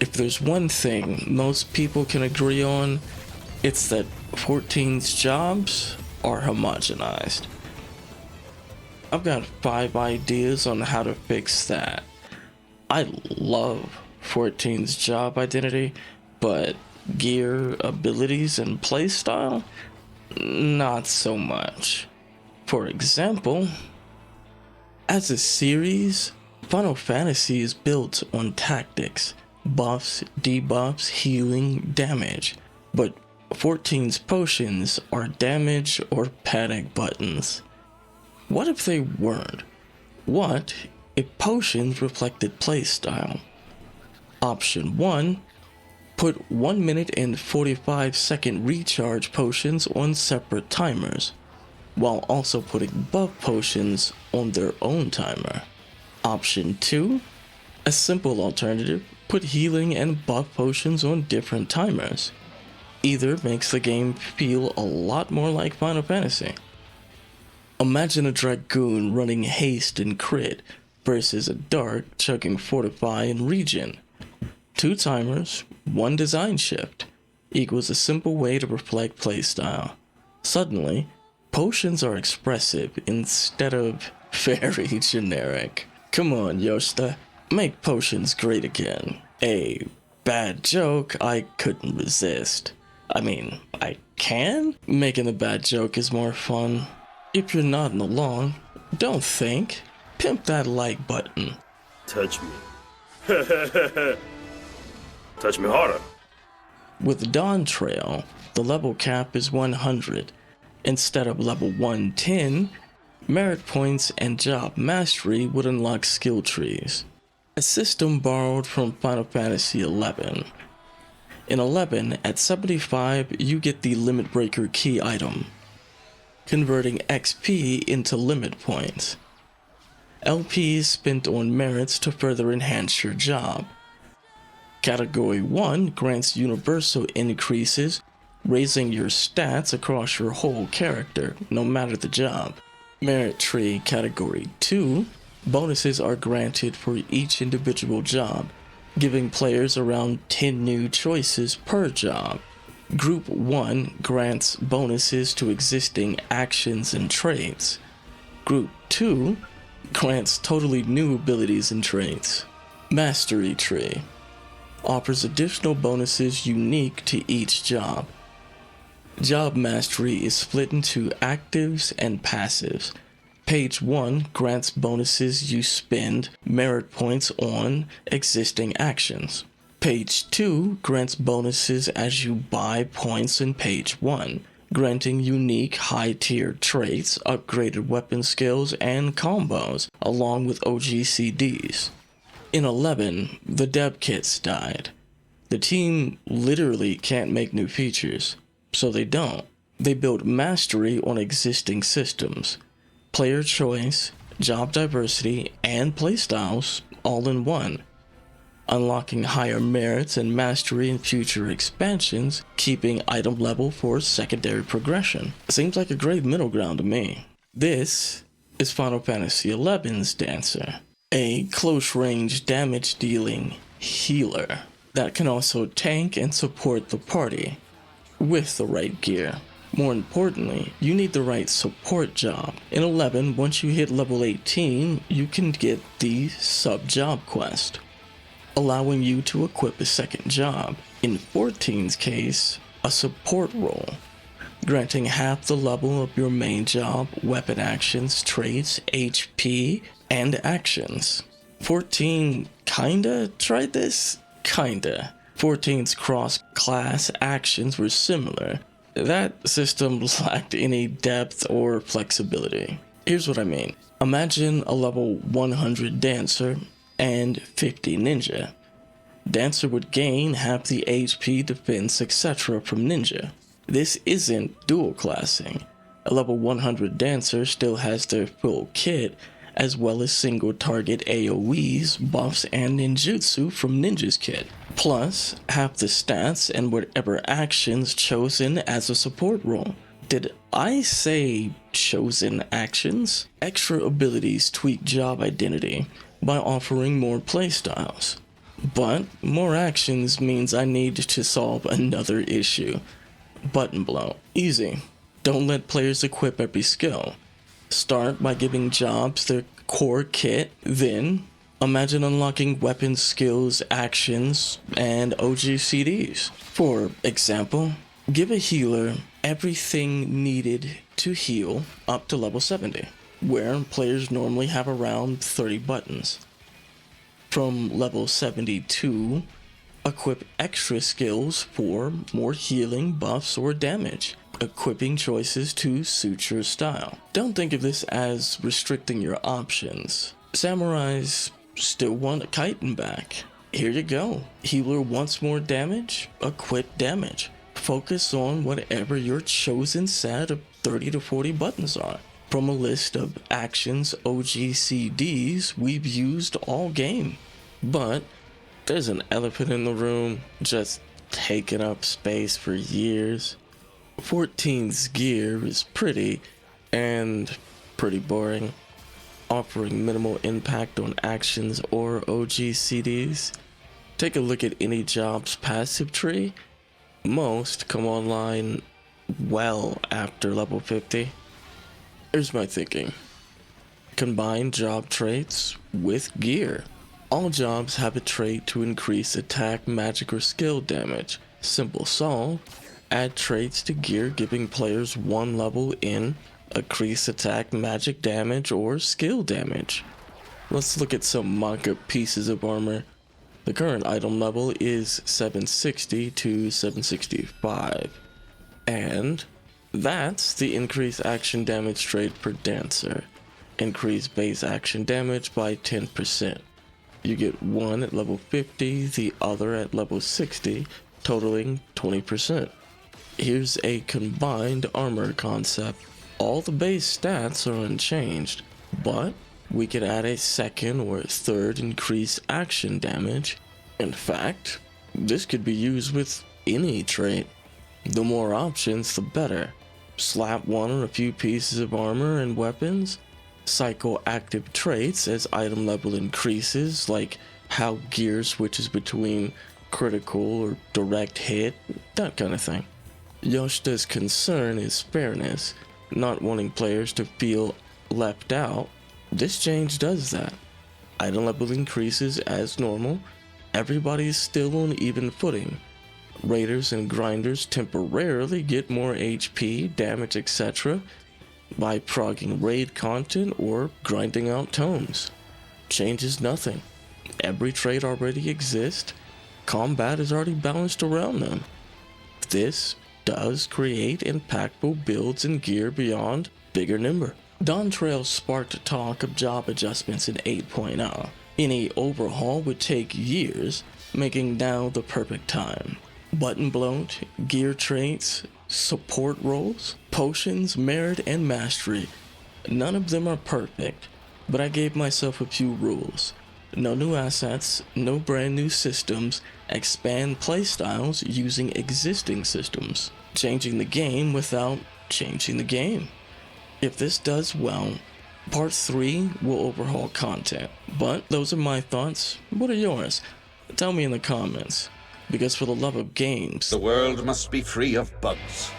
If there's one thing most people can agree on, it's that 14's jobs are homogenized. I've got 5 ideas on how to fix that. I love 14's job identity, but gear, abilities, and playstyle? Not so much. For example, as a series, Final Fantasy is built on tactics, buffs, debuffs, healing, damage, but 14's potions are damage or panic buttons. What if they weren't? What if potions reflected playstyle? Option 1. Put 1 minute and 45-second recharge potions on separate timers, while also putting buff potions on their own timer. Option 2. A simple alternative, put healing and buff potions on different timers. Either makes the game feel a lot more like Final Fantasy. Imagine a Dragoon running haste and crit versus a Dark chugging fortify and regen. 2 timers, 1 design shift, equals a simple way to reflect playstyle. Suddenly, potions are expressive instead of very generic. Come on, Yoshida, make potions great again. A bad joke I couldn't resist. I mean, I can? Making a bad joke is more fun. If you're nodding along, don't think. Pimp that like button. Touch me. Touch me harder. With Dawn Trail, the level cap is 100. Instead of level 110, merit points and job mastery would unlock skill trees. A system borrowed from Final Fantasy XI. In 11, at 75, you get the Limit Breaker key item, converting XP into limit points. LP is spent on merits to further enhance your job. Category 1 grants universal increases, raising your stats across your whole character, no matter the job. Merit Tree Category 2 bonuses are granted for each individual job, giving players around 10 new choices per job. Group 1 grants bonuses to existing actions and traits. Group 2 grants totally new abilities and traits. Mastery Tree offers additional bonuses unique to each job. Job Mastery is split into actives and passives. Page 1 grants bonuses you spend merit points on existing actions. Page 2 grants bonuses as you buy points in Page 1, granting unique high-tier traits, upgraded weapon skills, and combos, along with OGCDs. In 11, the dev kits died. The team literally can't make new features, so they don't. They built mastery on existing systems, player choice, job diversity, and playstyles all in one, unlocking higher merits and mastery in future expansions, keeping item level for secondary progression. Seems like a great middle ground to me. This is Final Fantasy XI's Dancer, a close-range damage-dealing healer that can also tank and support the party with the right gear. More importantly, you need the right support job. In 11, once you hit level 18, you can get the sub-job quest, allowing you to equip a second job. In 14's case, a support role, granting half the level of your main job, weapon actions, traits, HP, and actions. 14 kinda tried this? Kinda. 14's cross-class actions were similar. That system lacked any depth or flexibility. Here's what I mean. Imagine a level 100 Dancer and 50 Ninja. Dancer would gain half the HP, defense, etc. from Ninja. This isn't dual classing. A level 100 Dancer still has their full kit, as well as single target AoEs, buffs, and ninjutsu from Ninja's kit, plus half the stats and whatever actions chosen as a support role. Did I say chosen actions? Extra abilities tweak job identity by offering more playstyles. But more actions means I need to solve another issue. Button blow. Easy. Don't let players equip every skill. Start by giving jobs their core kit, then imagine unlocking weapons, skills, actions, and OGCDs. For example, give a healer everything needed to heal up to level 70, where players normally have around 30 buttons. From level 72, equip extra skills for more healing, buffs, or damage. Equipping choices to suit your style. Don't think of this as restricting your options. Samurais still want a chitin back. Here you go. Healer wants more damage? Equip damage. Focus on whatever your chosen set of 30 to 40 buttons are. From a list of actions OGCDs we've used all game. But there's an elephant in the room just taking up space for years. 14's gear is pretty and pretty boring, offering minimal impact on actions or OGCDs. Take a look at any job's passive tree. Most come online well after level 50. Here's my thinking. Combine job traits with gear. All jobs have a trait to increase attack, magic, or skill damage. Simple solve. Add traits to gear, giving players one level in increase attack, magic damage, or skill damage. Let's look at some mock-up pieces of armor. The current item level is 760 to 765, and that's the increased action damage trait per dancer. Increase base action damage by 10%. You get one at level 50, the other at level 60, totaling 20%. Here's a combined armor concept. All the base stats are unchanged, but we could add a second or third increased action damage. In fact, this could be used with any trait. The more options, the better. Slap one or a few pieces of armor and weapons. Cycle active traits as item level increases, like how gear switches between critical or direct hit, that kind of thing. Yoshita's concern is fairness, not wanting players to feel left out. This change does that. Item level increases as normal. Everybody's still on even footing. Raiders and grinders temporarily get more HP, damage, etc. by progging raid content or grinding out tomes. Changes nothing. Every trait already exists. Combat is already balanced around them. This does create impactful builds and gear beyond bigger number. Dawn Trail sparked talk of job adjustments in 8.0. Any overhaul would take years, making now the perfect time. Button bloat, gear traits, support roles, potions, merit, and mastery. None of them are perfect, but I gave myself a few rules. No new assets, no brand new systems, expand playstyles using existing systems. Changing the game without changing the game. If this does well, Part 3 will overhaul content. But those are my thoughts. What are yours? Tell me in the comments. Because for the love of games, The world must be free of bugs.